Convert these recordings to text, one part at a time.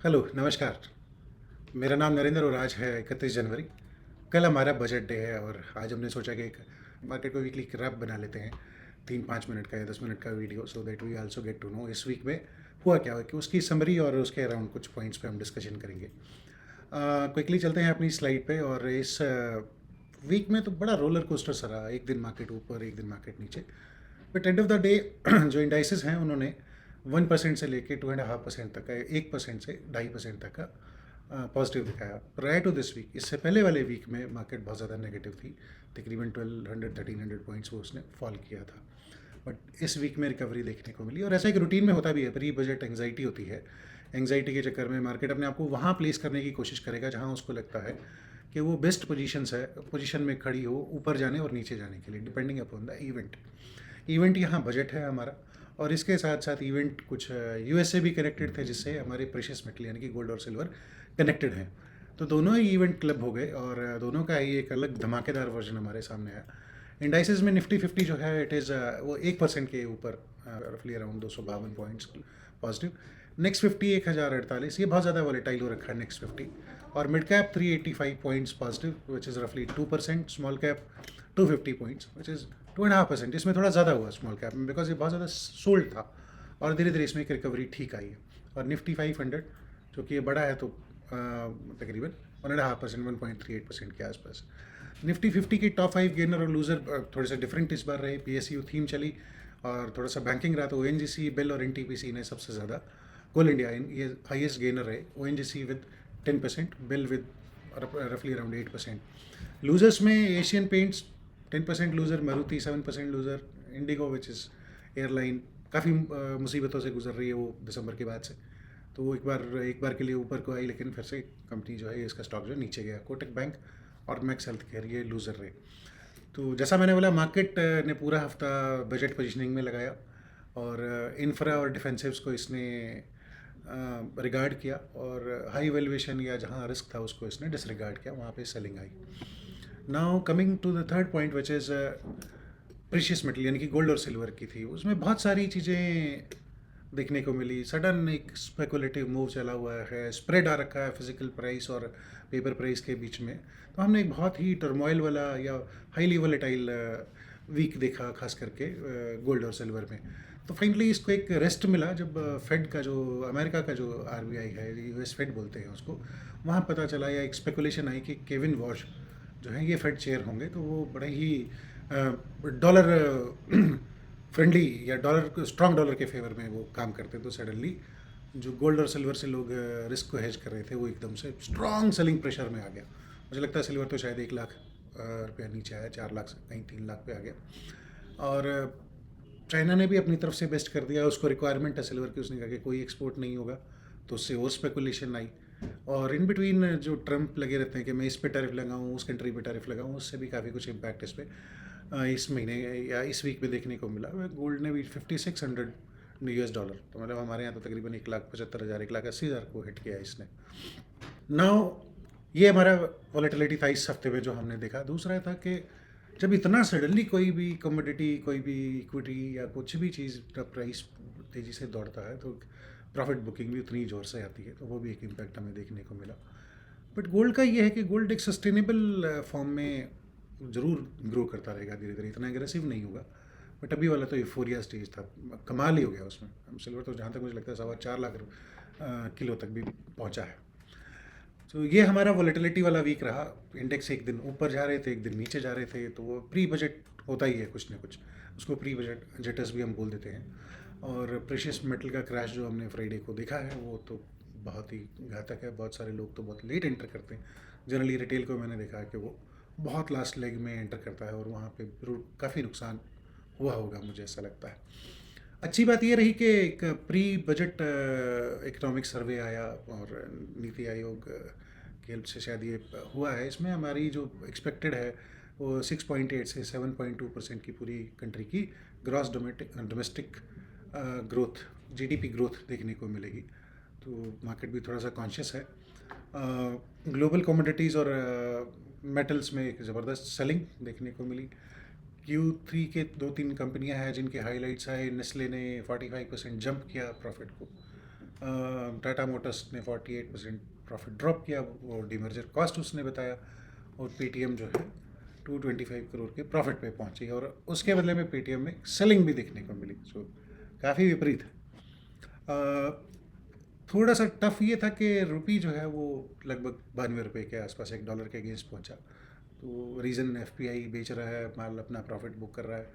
Hello, नमस्कार। मेरा नाम नरेंद्र और आज है 31 जनवरी। कल हमारा बजट डे है और आज हमने सोचा कि एक मार्केट को वीकली रैप बना लेते हैं, 3-5 मिनट का या 10 मिनट का video, so that we also get to know इस वीक में हुआ क्या हुआ, कि उसकी समरी और उसके अराउंड कुछ पॉइंट्स पे हम डिस्कशन करेंगे। क्विकली चलते हैं अपनी स्लाइड पे। और इस वीक में तो बड़ा रोलर कोस्टर सा रहा, एक दिन मार्केट ऊपर एक दिन मार्केट नीचे। But end of the day जो इंडाइसिस हैं उन्होंने 1% से लेके 2.5% तक का, 1% से 2.5% तक का पॉजिटिव दिखाया। प्रायर टू दिस वीक, इससे पहले वाले वीक में मार्केट बहुत ज़्यादा नेगेटिव थी, तकरीबन 1200-1300 पॉइंट्स वो उसने फॉल किया था। बट इस वीक में रिकवरी देखने को मिली और ऐसा एक रूटीन में होता भी है। प्री बजट एंग्जाइटी होती है, एंग्जाइटी के चक्कर में मार्केट अपने आप को वहाँ प्लेस करने की कोशिश करेगा जहाँ उसको लगता है कि वो बेस्ट पोजीशन में खड़ी हो ऊपर जाने और नीचे जाने के लिए, depending upon the event. Event यहाँ बजट है हमारा, और इसके साथ साथ इवेंट कुछ यूएस से भी कनेक्टेड थे, जिससे हमारे प्रेशियस मेटल यानी कि गोल्ड और सिल्वर कनेक्टेड हैं। तो दोनों ही इवेंट क्लब हो गए और दोनों का ही एक अलग धमाकेदार वर्जन हमारे सामने आया। इंडाइसिस में निफ्टी 50 जो है इट इज़ वो 1% के ऊपर, रफली अराउंड 252 पॉइंट्स पॉजिटिव। नेक्स्ट 50 1048, ये बहुत ज़्यादा वॉलेटाइल हो रखा है नेक्स्ट 50। और mid cap 385 points positive which is रफली 2%। Small cap 250 points which is 2.5%। इसमें थोड़ा ज़्यादा हुआ स्मॉल कैप में, बिकॉज ये बहुत ज़्यादा सोल्ड था और धीरे धीरे इसमें एक रिकवरी ठीक आई है। और निफ्टी 500 जो कि ये बड़ा है, तो तकरीबन 1.5%, 1.38% के आसपास। निफ्टी 50 की टॉप 5 गेनर और लूज़र थोड़े से डिफरेंट इस बार रहे। पीएसयू थीम चली और थोड़ा सा बैंकिंग रहा, तो ओएनजीसी, बेल और एनटीपीसी ने सबसे ज़्यादा, कोल इंडिया ये हाईएस्ट गेनर रहे। ओएनजीसी विद 10%, बेल विद रफली अराउंड 8%। लूजर्स में Asian paints 10% loser, Maruti 7% loser, Indigo which is airline काफ़ी मुसीबतों से गुजर रही है वो दिसंबर के बाद से। तो वो एक बार के लिए ऊपर को आई, लेकिन फिर से कंपनी जो है इसका स्टॉक जो है नीचे गया। कोटक बैंक और मैक्स हेल्थ केयर ये लूज़र रहे। तो जैसा मैंने बोला, मार्केट ने पूरा हफ्ता बजट पोजीशनिंग में लगाया और इंफ्रा और डिफेंसिव्स को इसने रिगार्ड किया, और हाई वैल्यूएशन या जहाँ रिस्क था उसको इसने डिसरिगार्ड किया, वहाँ पे सेलिंग आई। Now coming to the third point which is precious metal यानी कि गोल्ड और सिल्वर की थी। उसमें बहुत सारी चीज़ें देखने को मिली। सडन एक स्पेकुलेटिव मूव चला हुआ है, स्प्रेड आ रखा है फिजिकल प्राइस और पेपर प्राइस के बीच में। तो हमने एक बहुत ही टर्मोइल वाला या हाईली वोलेटाइल वीक देखा, खास करके गोल्ड और सिल्वर में। तो फाइनली इसको एक रेस्ट मिला जब फेड का जो, अमेरिका का जो आरबीआई है, यूएस फेड बोलते हैं उसको, वहाँ पता चला या एक स्पेकुलेशन आई कि केविन वॉश जो है ये फेड चेयर होंगे। तो वो बड़े ही डॉलर फ्रेंडली या डॉलर, स्ट्रॉन्ग डॉलर के फेवर में वो काम करते। तो सडनली जो गोल्ड और सिल्वर से लोग रिस्क को हेज कर रहे थे, वो एकदम से स्ट्रॉन्ग सेलिंग प्रेशर में आ गया। मुझे लगता है सिल्वर तो शायद 1 लाख रुपया नीचे आया, 4 लाख से कहीं 3 लाख पे आ गया। और चाइना ने भी अपनी तरफ से बेस्ट कर दिया, उसको रिक्वायरमेंट है सिल्वर की, उसने कहा कि कोई एक्सपोर्ट नहीं होगा, तो उससे और स्पेकुलेशन आई। और इन बिटवीन जो ट्रम्प लगे रहते हैं कि मैं इस पे टैरिफ लगाऊँ, उस कंट्री पे टैरिफ लगाऊँ, उससे भी काफ़ी कुछ इम्पैक्ट इस पर इस महीने या इस वीक में देखने को मिला। गोल्ड ने भी 5600 US डॉलर, तो मतलब हमारे यहाँ तो तकरीबन 1,75,000, 1,80,000 को हिट किया इसने। नाउ ये हमारा वॉलेटिलिटी था इस हफ्ते में जो हमने देखा। दूसरा था कि जब इतना सडनली कोई भी कमोडिटी, कोई भी इक्विटी या कुछ भी चीज़ का प्राइस तेज़ी से दौड़ता है, तो प्रॉफिट बुकिंग भी उतनी ज़ोर से आती है। तो वो भी एक इम्पैक्ट हमें देखने को मिला। बट गोल्ड का ये है कि गोल्ड एक सस्टेनेबल फॉर्म में ज़रूर ग्रो करता रहेगा धीरे धीरे, इतना एग्रेसिव नहीं होगा। बट अभी वाला तो यूफोरिया स्टेज था, कमाल ही हो गया उसमें। सिल्वर तो जहाँ तक मुझे लगता है 4.25 लाख किलो तक भी पहुँचा है। तो ये हमारा वॉलेटिलिटी वाला वीक रहा। इंडेक्स एक दिन ऊपर जा रहे थे, एक दिन नीचे जा रहे थे। तो वो प्री बजट होता ही है कुछ ना कुछ, उसको प्री बजट जेटस भी हम बोल देते हैं। और प्रेशियस मेटल का क्रैश जो हमने फ्राइडे को देखा है, वो तो बहुत ही घातक है। बहुत सारे लोग तो बहुत लेट एंटर करते हैं। जनरली रिटेल को मैंने देखा है कि वो बहुत लास्ट लेग में एंटर करता है, और वहाँ पे जरूर काफ़ी नुकसान हुआ होगा, मुझे ऐसा लगता है। अच्छी बात ये रही कि एक प्री बजट इकोनॉमिक सर्वे आया, और नीति आयोग की हेल्प से शायद ये हुआ है। इसमें हमारी जो एक्सपेक्टेड है वो 6.8 से 7.2% की पूरी कंट्री की gross domestic growth, GDP growth देखने को मिलेगी। तो मार्केट भी थोड़ा सा कॉन्शियस है। ग्लोबल कमोडिटीज़ और मेटल्स में एक ज़बरदस्त सेलिंग देखने को मिली। Q3 के 2-3 कंपनियां हैं जिनके हाइलाइट्स आए। नेस्ले ने 45% जंप किया प्रॉफिट को, टाटा मोटर्स ने 48% प्रॉफिट ड्रॉप किया, वो डीमर्जर कॉस्ट उसने बताया, और पेटीएम जो है 225 करोड़ के प्रॉफिट पे पहुंची, और उसके बदले में पेटीएम में सेलिंग भी देखने को मिली। सो काफ़ी विपरीत है। थोड़ा सा टफ ये था कि रुपी जो है वो लगभग 92 रुपये के आसपास $1 के अगेंस्ट पहुंचा। तो रीज़न एफपीआई बेच रहा है माल, अपना प्रॉफिट बुक कर रहा है,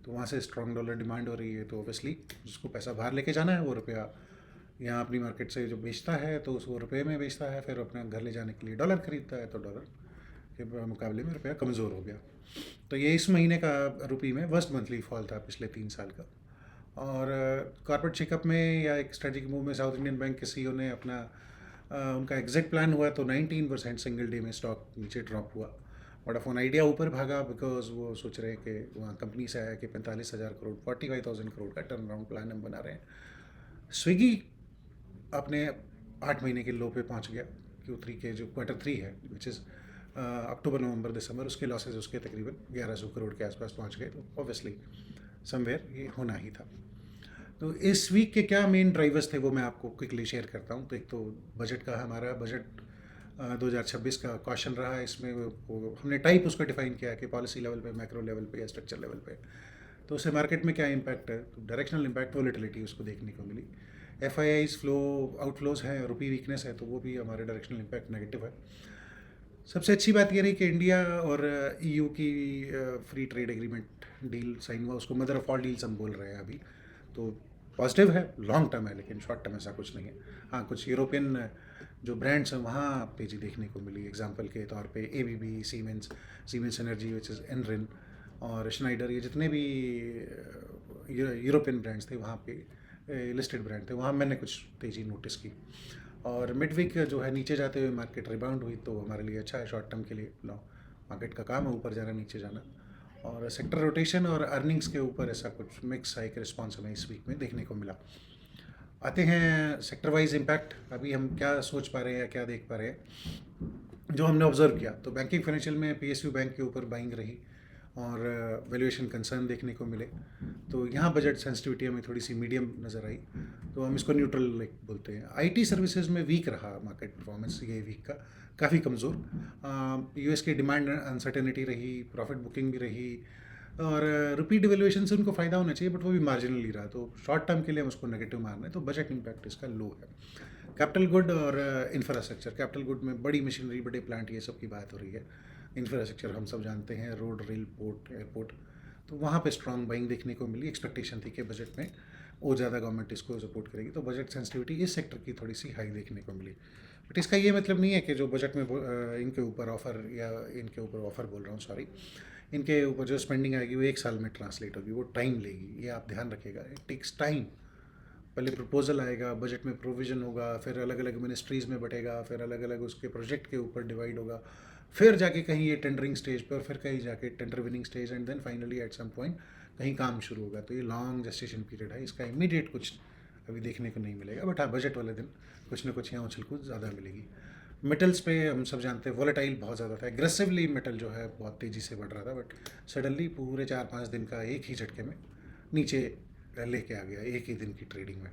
तो वहाँ से स्ट्रॉन्ग डॉलर डिमांड हो रही है, तो ऑब्वियसली जिसको पैसा बाहर लेके जाना है वो रुपया यहाँ अपनी मार्केट से जो बेचता है तो उसको रुपये में बेचता है, फिर अपना घर ले जाने के लिए डॉलर खरीदता है, तो डॉलर के मुकाबले में रुपया कमज़ोर हो गया। तो ये इस महीने का रुपी में वर्स्ट मंथली फॉल था पिछले 3 साल का। और कॉर्पोरेट चेकअप में या एक स्ट्रेटेजिक मूव में साउथ इंडियन बैंक के सीईओ ने अपना उनका एग्जिट प्लान हुआ, तो 19% सिंगल डे में स्टॉक नीचे ड्रॉप हुआ। वोडाफोन आइडिया ऊपर भागा बिकॉज वो सोच रहे हैं कि वहाँ कंपनी से आया कि 45,000 करोड़ 45,000 करोड़ का टर्न अराउंड प्लान हम बना रहे हैं। स्विगी अपने 8 महीने के लो पे पहुँच गया, Q3 के जो Q3 है विच इज़ अक्टूबर नवंबर दिसंबर, उसके लॉसेज उसके तकरीबन 1100 करोड़ के आसपास पहुँच गए। तो ऑब्वियसली समवेयर ये होना ही था। तो इस वीक के क्या मेन ड्राइवर्स थे वो मैं आपको क्विकली शेयर करता हूँ। तो एक तो बजट का, हमारा बजट 2026 का क्वेश्चन रहा है। इसमें वो हमने टाइप उसका डिफाइन किया कि पॉलिसी लेवल पे, मैक्रो लेवल पे या स्ट्रक्चर लेवल पे, तो उससे मार्केट में क्या इम्पैक्ट है। तो डायरेक्शनल इम्पैक्ट, वोलेटिलिटी उसको देखने को मिली। एफआईआईज फ्लो आउटफ्लोज हैं, रुपी वीकनेस है, तो वो भी हमारे डायरेक्शनल इम्पैक्ट नेगेटिव है। सबसे अच्छी बात ये रही कि इंडिया और ईयू की free trade agreement deal sign हुआ, उसको मदर ऑफ ऑल डील्स हम बोल रहे हैं अभी। तो पॉजिटिव है, लॉन्ग टर्म है, लेकिन शॉर्ट टर्म ऐसा कुछ नहीं है। हाँ, कुछ यूरोपियन जो ब्रांड्स हैं वहाँ तेज़ी देखने को मिली। एग्जांपल के तौर पे ABB, Siemens Energy which is ENRIN, और श्नाइडर, ये जितने भी यूरोपियन ब्रांड्स थे वहाँ पे, लिस्टेड ब्रांड थे, वहाँ मैंने कुछ तेज़ी नोटिस की। और मिड वीक जो है नीचे जाते हुए मार्केट रिबाउंड हुई, तो हमारे लिए अच्छा है शॉर्ट टर्म के लिए। लो, मार्केट का काम है ऊपर जाना नीचे जाना। और सेक्टर रोटेशन और अर्निंग्स के ऊपर ऐसा कुछ मिक्स एक रिस्पॉन्स हमें इस वीक में देखने को मिला। आते हैं सेक्टर वाइज इम्पैक्ट। अभी हम क्या सोच पा रहे हैं या क्या देख पा रहे हैं जो हमने ऑब्जर्व किया, तो बैंकिंग फाइनेंशियल में पीएसयू बैंक के ऊपर बाइंग रही और वैल्यूएशन कंसर्न देखने को मिले। तो यहाँ बजट सेंसिटिविटी हमें थोड़ी सी मीडियम नज़र आई, तो हम इसको न्यूट्रल लाइक बोलते हैं। आईटी सर्विसेज में वीक रहा मार्केट परफॉर्मेंस ये वीक का, काफ़ी कमज़ोर। यूएस की डिमांड अनसर्टेनिटी रही, प्रॉफिट बुकिंग भी रही, और रुपी डिवेल्युएशन से उनको फ़ायदा होना चाहिए, बट वो भी मार्जिनली रहा, तो शॉर्ट टर्म के लिए हम उसको नेगेटिव मान रहे हैं। तो बजट इम्पैक्ट इसका लो है। कैपिटल गुड और इंफ्रास्ट्रक्चर, कैपिटल गुड में बड़ी मशीनरी, बड़े प्लांट, ये सब की बात हो रही है। इंफ्रास्ट्रक्चर हम सब जानते हैं, रोड, रेल, पोर्ट, एयरपोर्ट, तो वहाँ पे स्ट्रॉन्ग बाइंग देखने को मिली। एक्सपेक्टेशन थी कि बजट में और ज़्यादा गवर्नमेंट इसको सपोर्ट करेगी, तो बजट सेंसिटिविटी इस सेक्टर की थोड़ी सी हाई देखने को मिली। बट इसका ये मतलब नहीं है कि जो बजट में इनके ऊपर ऑफ़र, या इनके ऊपर ऑफ़र बोल रहा हूँ, सॉरी, इनके ऊपर जो स्पेंडिंग आएगी वो 1 साल में ट्रांसलेट होगी, वो टाइम लेगी, ये आप ध्यान रखिएगा। It takes time. पहले प्रपोजल आएगा, बजट में प्रोविज़न होगा, फिर अलग अलग मिनिस्ट्रीज़ में बटेगा, फिर अलग अलग उसके प्रोजेक्ट के ऊपर डिवाइड होगा, फिर जाके कहीं ये टेंडरिंग स्टेज पर, फिर कहीं जाके tender winning stage, and then finally at some point कहीं काम शुरू होगा। तो ये लॉन्ग जेस्टेशन पीरियड है, इसका इमीडिएट कुछ अभी देखने को नहीं मिलेगा। बट हाँ, बजट वाले दिन कुछ ना कुछ यहाँ उछल कूद ज़्यादा मिलेगी। मेटल्स पे हम सब जानते हैं वॉलेटाइल बहुत ज़्यादा था, एग्रेसिवली मेटल जो है बहुत तेज़ी से बढ़ रहा था, बट सडनली पूरे 4-5 दिन का एक ही झटके में नीचे लेके आ गया, एक ही दिन की ट्रेडिंग में।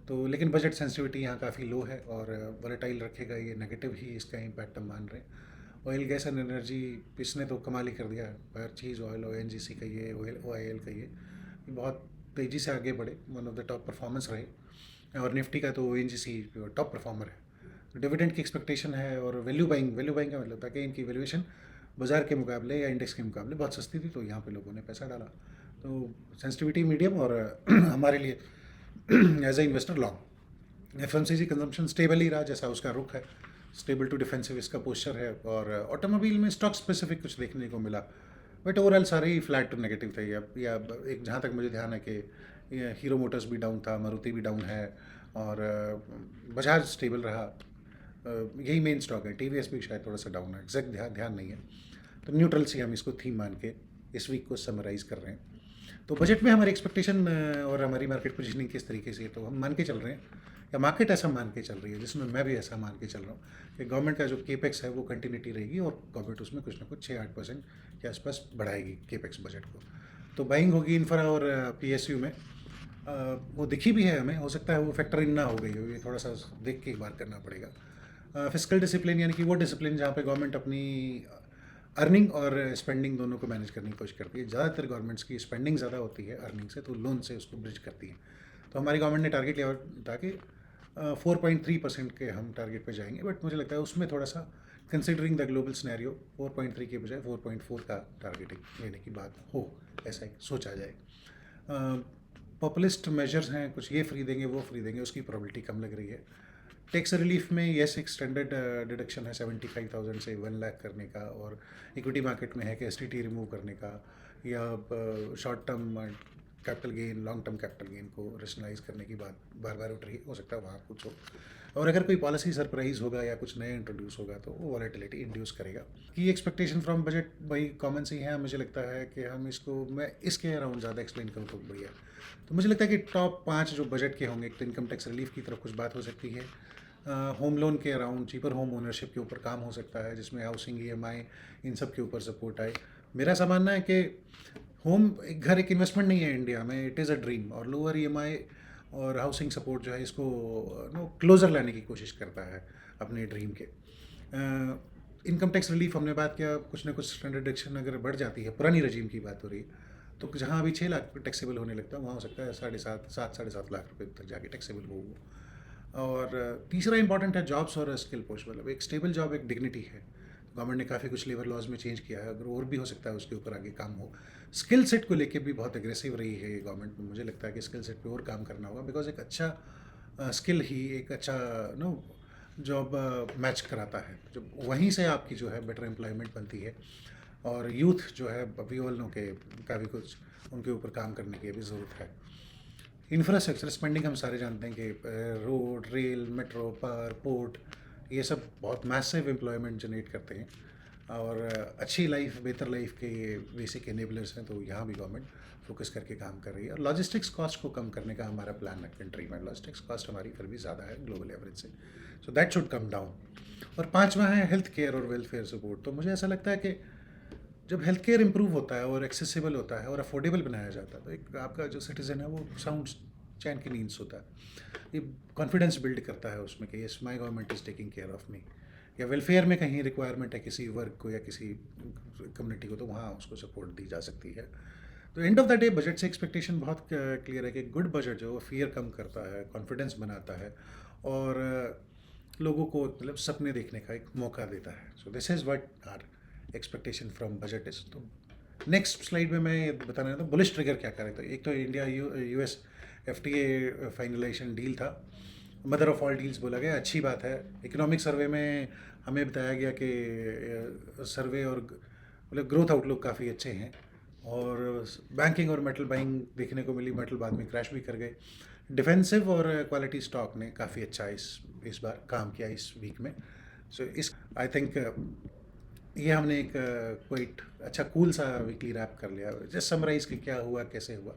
तो लेकिन बजट सेंसिटिविटी यहाँ काफ़ी लो है, और वॉलेटाइल रखेगा, ये नेगेटिव ही इसका इम्पैक्ट हम मान रहे हैं। ऑयल, गैस एंड एनर्जी, इसने तो कमाल ही कर दिया है। हर चीज़, ऑयल, ओएनजीसी कहिए, OIL कहिए, ये बहुत तेज़ी से आगे बढ़े, one of the top performance रहे। और निफ्टी का तो ONGC टॉप परफॉर्मर है। डिविडेंड की एक्सपेक्टेशन है, और वैल्यू बाइंग का मतलब था कि इनकी वैल्यूएशन बाज़ार के मुकाबले या इंडेक्स के मुकाबले बहुत सस्ती थी, तो यहाँ पे लोगों ने पैसा डाला। तो सेंसिटिविटी मीडियम, और हमारे लिए as a investor long. FMCG consumption stable ही रहा, जैसा उसका रुख है, स्टेबल टू डिफेंसिव इसका पोस्चर है। और ऑटोमोबाइल में स्टॉक स्पेसिफिक कुछ देखने को मिला, बट ओवरऑल सारे ही फ्लैट टू नेगेटिव थे। या एक जहाँ तक मुझे ध्यान है कि हीरो मोटर्स भी डाउन था, मारुति भी डाउन है, और बजाज स्टेबल रहा। यही मेन स्टॉक है। टीवीएस भी शायद थोड़ा सा डाउन है, एग्जैक्ट ध्यान नहीं है। तो न्यूट्रल से हम इसको थीम मान के इस वीक को समराइज़ कर रहे हैं। तो बजट में हमारी एक्सपेक्टेशन और हमारी मार्केट पोजीशनिंग किस तरीके से है, तो हम मान के चल रहे हैं, या मार्केट ऐसा मान के चल रही है, जिसमें मैं भी ऐसा मान के चल रहा हूँ कि गवर्नमेंट का जो केपेक्स है वो कंटिन्यूटी रहेगी, और गवर्नमेंट उसमें कुछ ना कुछ 6-8% के आसपास बढ़ाएगी केपेक्स बजट को। तो बाइंग होगी इंफ्रा और पीएसयू में, वो दिखी भी है हमें, हो सकता है वो फैक्टर इन ना हो गई हो, ये थोड़ा सा देख के एक बार करना पड़ेगा। फिजिकल डिसिप्लिन यानी कि वो डिसिप्लिन जहाँ पे गवर्नमेंट अपनी अर्निंग और स्पेंडिंग दोनों को मैनेज करने की कोशिश करती है। ज़्यादातर गवर्नमेंट्स की स्पेंडिंग ज़्यादा होती है अर्निंग से, तो लोन से उसको ब्रिज करती है। तो हमारी गवर्नमेंट ने टारगेट लिया था कि 4.3% के हम टारगेट पे जाएंगे, बट मुझे लगता है उसमें थोड़ा सा कंसिडरिंग द ग्लोबल सिनेरियो 4.3 के बजाय 4.4 का टारगेटिंग लेने की बात हो, ऐसा ही सोचा जाए। पॉपुलिस्ट मेजर्स हैं, कुछ ये फ्री देंगे वो फ्री देंगे, उसकी प्रोबेबिलिटी कम लग रही है। टैक्स रिलीफ में येस एक स्टैंडर्ड डिडक्शन है 75,000 से 1 लाख करने का, और इक्विटी मार्केट में है कि एसटीटी रिमूव करने का, या short term capital gain long term capital gain को रेशनलाइज करने की बात बार बार उठ रही है। हो सकता है वहाँ कुछ हो, और अगर कोई पॉलिसी सरप्राइज होगा या कुछ नया इंट्रोड्यूस होगा तो वो वॉलेटिलिटी इंड्यूस करेगा। की एक्सपेक्टेशन फ्रॉम बजट वही कॉमन सी है। मुझे लगता है कि हम इसको, मैं इसके अराउंड ज़्यादा एक्सप्लेन करूँ तो बढ़िया। तो मुझे लगता है कि टॉप 5 जो बजट के होंगे, एक तो इनकम टैक्स रिलीफ की तरफ कुछ बात हो सकती है, होम लोन के अराउंड चीपर होम ओनरशिप के ऊपर काम हो सकता है, जिसमें हाउसिंग ईएमआई इन सब के ऊपर सपोर्ट आए। मेरा ऐसा मानना है कि होम एक घर एक इन्वेस्टमेंट नहीं है इंडिया में, इट इज़ अ ड्रीम, और लोअर ईएमआई और हाउसिंग सपोर्ट जो है इसको नो क्लोज़र लाने की कोशिश करता है अपने ड्रीम के। इनकम टैक्स रिलीफ हमने बात किया, कुछ ना कुछ स्टैंडर्ड डिडक्शन अगर बढ़ जाती है, पुरानी रजीम की बात हो रही है, तो जहाँ अभी 6 लाख टैक्सेबल होने लगता है वहाँ हो सकता है 7.5 लाख रुपए तक जाके टैक्सेबल हो वो। और तीसरा इंपॉर्टेंट है जॉब्स और स्किल पुश, मतलब एक स्टेबल जॉब एक डिग्निटी है। गवर्नमेंट ने काफ़ी कुछ लेबर लॉज में चेंज किया है, अगर और भी हो सकता है उसके ऊपर आगे काम हो। स्किल सेट को लेके भी बहुत एग्रेसिव रही है ये गवर्नमेंट, मुझे लगता है कि स्किल सेट पे और काम करना होगा, बिकॉज एक अच्छा स्किल ही एक अच्छा नो जॉब मैच कराता है, जब वहीं से आपकी जो है बेटर एम्प्लॉयमेंट बनती है। और यूथ जो है अभी ऑल नो के काफ़ी कुछ उनके ऊपर काम करने की अभी ज़रूरत है। इंफ्रास्ट्रक्चर स्पेंडिंग हम सारे जानते हैं कि road, rail, metro, power, port, ये सब बहुत मैसिव एम्प्लॉयमेंट जनरेट करते हैं, और अच्छी लाइफ, बेहतर लाइफ के ये बेसिक एनेबलर्स हैं। तो यहाँ भी गवर्नमेंट फोकस करके काम कर रही है, और लॉजिस्टिक्स कॉस्ट को कम करने का हमारा प्लान है कंट्री में। लॉजिस्टिक्स कॉस्ट हमारी फिर भी ज़्यादा है ग्लोबल एवरेज से, so that should come down. और पांचवा है हेल्थ केयर और वेलफेयर सपोर्ट। तो मुझे ऐसा लगता है कि जब हेल्थ केयर इंप्रूव होता है और एक्सेसिबल होता है और अफोर्डेबल बनाया जाता है, तो एक आपका जो सिटीजन है वो साउंड चैन की नींद सोता है। ये कॉन्फिडेंस बिल्ड करता है उसमें कि yes my government is taking care of me. या वेलफेयर में कहीं रिक्वायरमेंट है किसी वर्क को या किसी कम्युनिटी को, तो वहाँ उसको सपोर्ट दी जा सकती है। तो end of the day budget से एक्सपेक्टेशन बहुत क्लियर है कि गुड बजट जो फियर कम करता है, कॉन्फिडेंस बनाता है, और लोगों को मतलब सपने देखने का एक मौका देता है। So this is what are expectation from budget is. तो नेक्स्ट स्लाइड में मैं ये बताना चाहता हूँ बुलिश ट्रिगर क्या करे। तो एक तो India US FTA finalisation deal था, मदर ऑफ ऑल डील्स बोला गया, अच्छी बात है। इकोनॉमिक सर्वे में हमें बताया गया कि सर्वे और मतलब ग्रोथ आउटलुक काफ़ी अच्छे हैं, और बैंकिंग और मेटल बाइंग देखने को मिली, मेटल बाद में क्रैश भी कर गए। डिफेंसिव और क्वालिटी स्टॉक ने काफ़ी अच्छा इस बार काम किया इस वीक में। सो इस आई थिंक ये हमने एक क्वाइट अच्छा कूल सा वीकली रैप कर लिया, जस्ट समराइज कि क्या हुआ कैसे हुआ।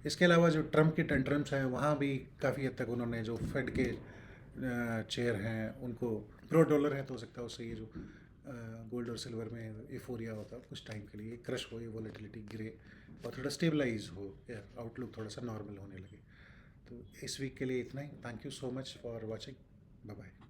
इसके अलावा जो ट्रम्प के टेंट्रम्स हैं वहाँ भी काफ़ी हद तक उन्होंने, जो फेड के चेयर हैं उनको प्रो डॉलर है, तो हो सकता है उससे ये जो गोल्ड और सिल्वर में इफोरिया होता है कुछ टाइम के लिए क्रश हो, ये वॉलेटिलिटी गिरे और थोड़ा स्टेबलाइज हो, या आउटलुक थोड़ा सा नॉर्मल होने लगे। तो इस वीक के लिए इतना ही। Thank you so much for watching, bye bye.